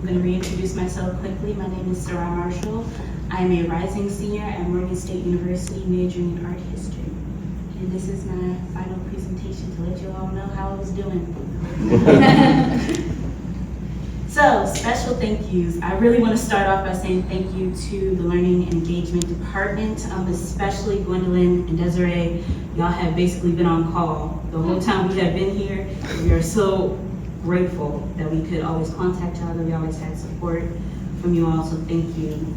going to reintroduce myself quickly. My name is Saria Marshall. I am a rising senior at Morgan State University, majoring in art history. And this is my final presentation to let you all know how I was doing. So, special thank yous. I really want to start off by saying thank you to the Learning and Engagement Department, especially Gwendolyn and Desiree. Y'all have basically been on call the whole time we have been here. We are so grateful that we could always contact y'all, that we always had support from you all, so thank you.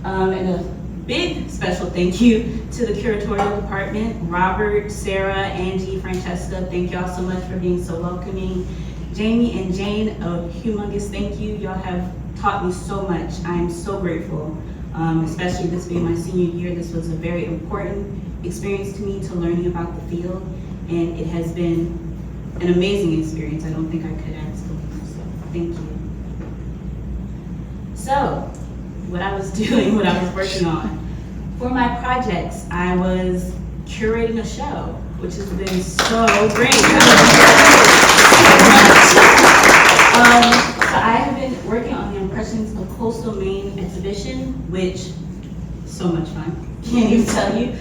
And a big special thank you to the curatorial department, Robert, Sarah, Angie, Francesca, thank y'all so much for being so welcoming. Jamie and Jane, a humongous thank you. Y'all have taught me so much. I am so grateful, especially this being my senior year. This was a very important experience to me, to learning about the field, and it has been an amazing experience. I don't think I could ask for myself. Thank you. So, what I was doing, what I was working on. For my projects, I was curating a show, which has been so great. So I have been working on the Impressions of Coastal Maine exhibition, which so much fun, can't even tell you.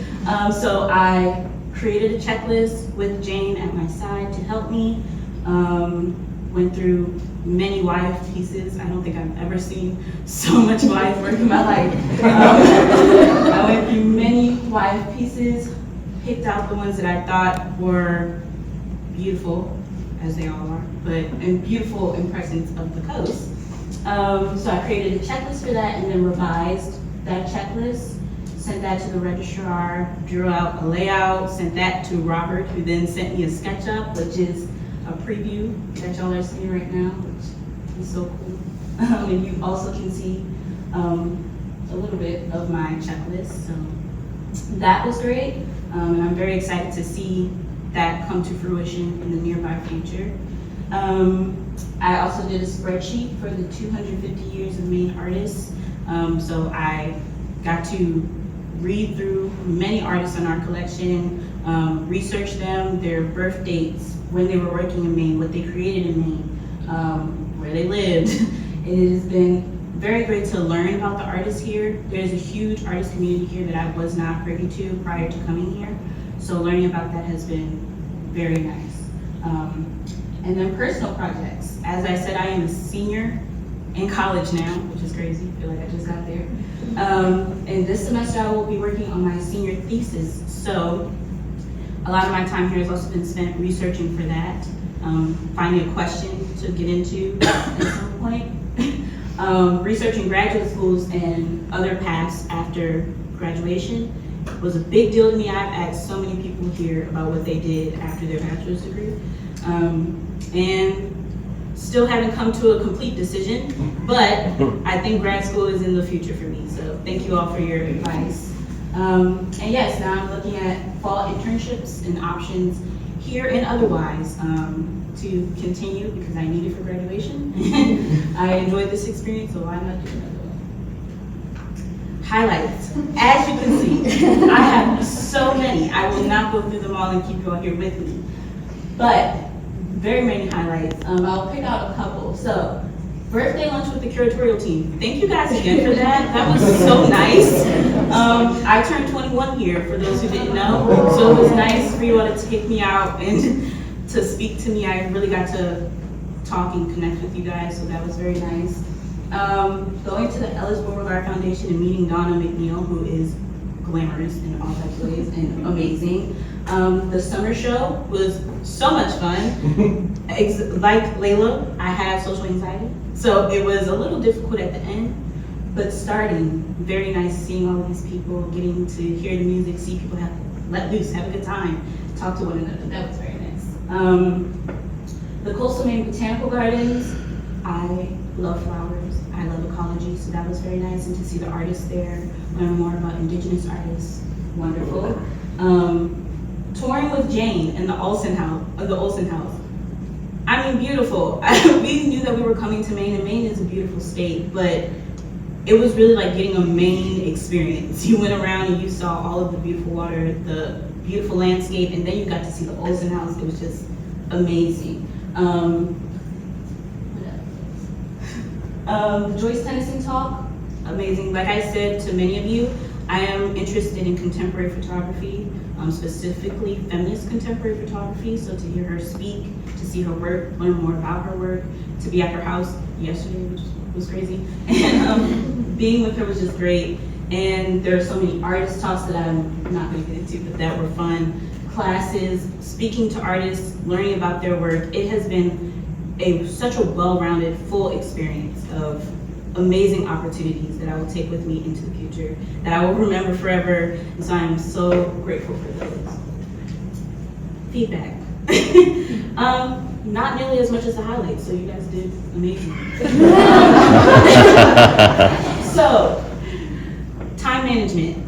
So I created a checklist with Jane at my side to help me. Went through many YF pieces. I don't think I've ever seen so much YF work in my life. I went through many YF pieces, picked out the ones that I thought were beautiful, as they all are, and beautiful impressions of the coast. So I created a checklist for that and then revised that checklist, sent that to the registrar, drew out a layout, sent that to Robert, who then sent me a SketchUp, which is a preview that y'all are seeing right now, which is so cool. And you also can see a little bit of my checklist. So that was great, and I'm very excited to see that come to fruition in the nearby future. I also did a spreadsheet for the 250 years of Maine artists. So I got to read through many artists in our collection, research them, their birth dates, when they were working in Maine, what they created in Maine, where they lived. It has been very great to learn about the artists here. There's a huge artist community here that I was not privy to prior to coming here. So learning about that has been very nice. And then personal projects. As I said, I am a senior in college now, which is crazy. I feel like I just got there. And this semester I will be working on my senior thesis. So a lot of my time here has also been spent researching for that, finding a question to get into at some point. Researching graduate schools and other paths after graduation was a big deal to me. I've asked so many people here about what they did after their bachelor's degree, and still haven't come to a complete decision, but I think grad school is in the future for me, so thank you all for your advice. And yes, now I'm looking at fall internships and options here and otherwise to continue because I need it for graduation. I enjoyed this experience, so why not do another one? Highlights. As you can see, I have so many. I will not go through them all and keep you all here with me, but very many highlights. I'll pick out a couple. So, birthday lunch with the curatorial team. Thank you guys again for that. That was so nice. I turned 21 here, for those who didn't know. So it was nice for you all to take me out and to speak to me. I really got to talk and connect with you guys, so that was very nice. Going to the Ellis Beauregard Foundation and meeting Donna McNeil, who is glamorous in all types of ways and amazing. The summer show was so much fun. Like Layla, I have social anxiety, so it was a little difficult at the end, but starting, very nice seeing all of these people, getting to hear the music, see people let loose, have a good time, talk to one another. That was very nice. The Coastal Maine Botanical Gardens, I love flowers, I love ecology, so that was very nice, and to see the artists there, learn more about Indigenous artists, wonderful. Touring with Jane in the Olsen House. I mean, beautiful. We knew that we were coming to Maine, and Maine is a beautiful state, but it was really like getting a Maine experience. You went around and you saw all of the beautiful water, the beautiful landscape, and then you got to see the Olsen House. It was just amazing. What else? The Joyce Tennyson talk, amazing. Like I said to many of you, I am interested in contemporary photography, specifically feminist contemporary photography. So to hear her speak, to see her work, learn more about her work, to be at her house yesterday, which was crazy, and being with her was just great. And there are so many artist talks that I'm not going to get into, but that were fun. Classes, speaking to artists, learning about their work. It has been such a well-rounded, full experience of amazing opportunities that I will take with me into the future, that I will remember forever. And so I'm so grateful for those. Feedback. Not nearly as much as the highlights, so you guys did amazing. So, time management.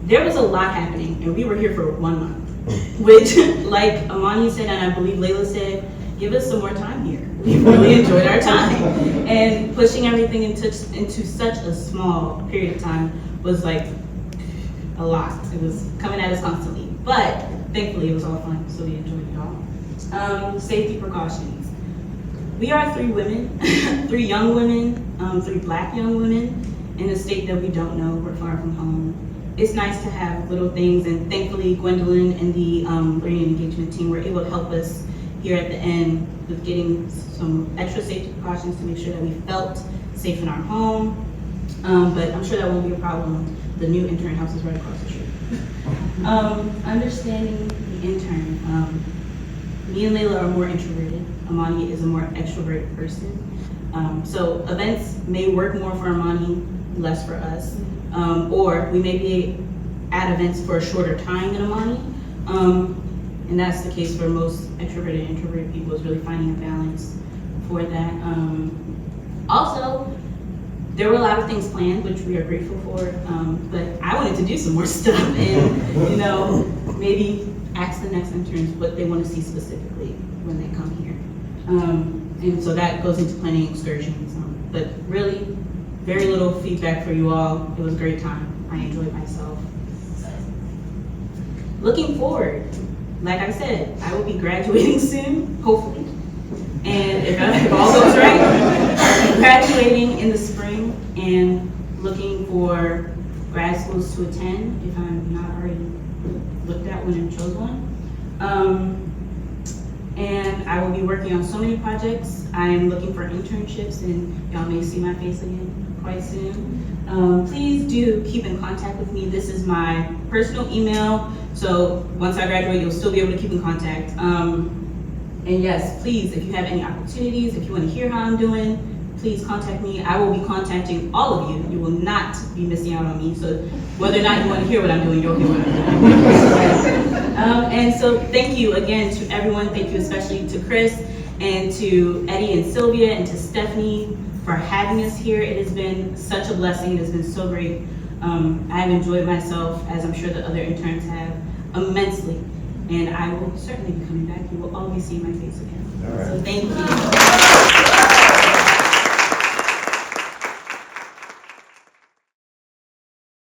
There was a lot happening, and we were here for 1 month, which, like Amani said, and I believe Layla said, give us some more time here. We really enjoyed our time. And pushing everything into such a small period of time was like a lot. It was coming at us constantly. But thankfully it was all fun, so we enjoyed it all. Safety precautions. We are 3 women, 3 young women, 3 Black young women in a state that we don't know. We're far from home. It's nice to have little things, and thankfully Gwendolyn and the learning and engagement team were able to help us here at the end with getting some extra safety precautions to make sure that we felt safe in our home. But I'm sure that won't be a problem. The new intern house is right across the street. Understanding the intern. Me and Layla are more introverted. Amani is a more extroverted person. So events may work more for Amani, less for us. Or we may be at events for a shorter time than Amani. And that's the case for most extroverted and introverted people, is really finding a balance for that. Also, there were a lot of things planned, which we are grateful for, but I wanted to do some more stuff and, maybe ask the next interns what they want to see specifically when they come here. And so that goes into planning excursions, but really very little feedback for you all. It was a great time. I enjoyed myself. Looking forward. Like I said, I will be graduating soon, hopefully. And if all goes right, I'll be graduating in the spring and looking for grad schools to attend if I'm not already looked at one and chose one. And I will be working on so many projects. I am looking for internships, and y'all may see my face again quite soon. Please do keep in contact with me. This is my personal email. So once I graduate, you'll still be able to keep in contact. And yes, please, if you have any opportunities, if you want to hear how I'm doing, please contact me. I will be contacting all of you. You will not be missing out on me. So whether or not you want to hear what I'm doing, you'll hear what I'm doing. And so thank you again to everyone. Thank you especially to Chris and to Eddie and Sylvia and to Stephanie for having us here. It has been such a blessing. It has been so great. I have enjoyed myself, as I'm sure the other interns have, immensely. And I will certainly be coming back. You will all be seeing my face again. All right. So thank you.